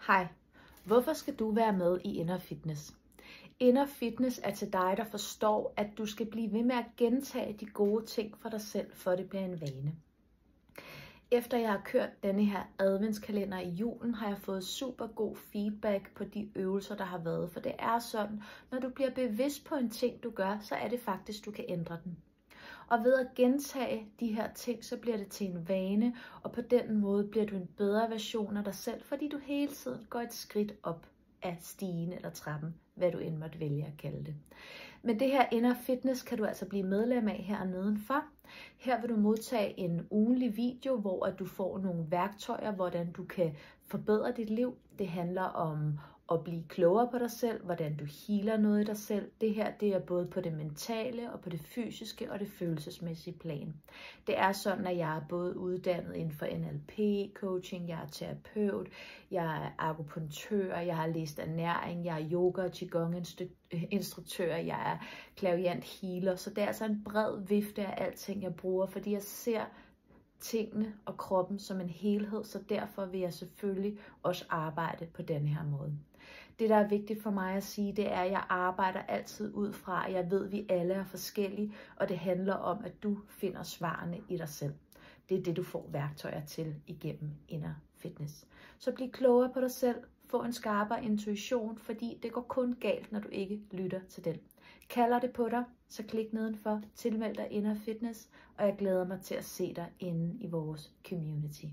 Hej, hvorfor skal du være med i Inner Fitness? Inner Fitness er til dig, der forstår, at du skal blive ved med at gentage de gode ting for dig selv, for det bliver en vane. Efter jeg har kørt denne her adventskalender i julen, har jeg fået super god feedback på de øvelser, der har været. For det er sådan, når du bliver bevidst på en ting, du gør, så er det faktisk, du kan ændre den. Og ved at gentage de her ting, så bliver det til en vane, og på den måde bliver du en bedre version af dig selv, fordi du hele tiden går et skridt op af stigen eller trappen, hvad du end måtte vælge at kalde det. Men det her Inner Fitness kan du altså blive medlem af her nedenfor. Her vil du modtage en ugenlig video, hvor du får nogle værktøjer, hvordan du kan forbedre dit liv. Det handler om at blive klogere på dig selv, hvordan du healer noget i dig selv. Det her, det er både på det mentale og på det fysiske og det følelsesmæssige plan. Det er sådan, at jeg er både uddannet inden for NLP-coaching, jeg er terapeut, jeg er akupunktør, jeg har læst ernæring, jeg er yoga- og qigong-instruktør, jeg er clairvoyant healer. Så det er altså en bred vifte af alting, jeg bruger, fordi jeg ser tingene og kroppen som en helhed, så derfor vil jeg selvfølgelig også arbejde på denne her måde. Det, der er vigtigt for mig at sige, det er, at jeg arbejder altid ud fra, at jeg ved, at vi alle er forskellige, og det handler om, at du finder svarene i dig selv. Det er det, du får værktøjer til igennem Inner Fitness. Så bliv klogere på dig selv, få en skarpere intuition, fordi det går kun galt, når du ikke lytter til den. Kalder det på dig, så klik nedenfor, tilmeld dig Inner Fitness, og jeg glæder mig til at se dig inde i vores community.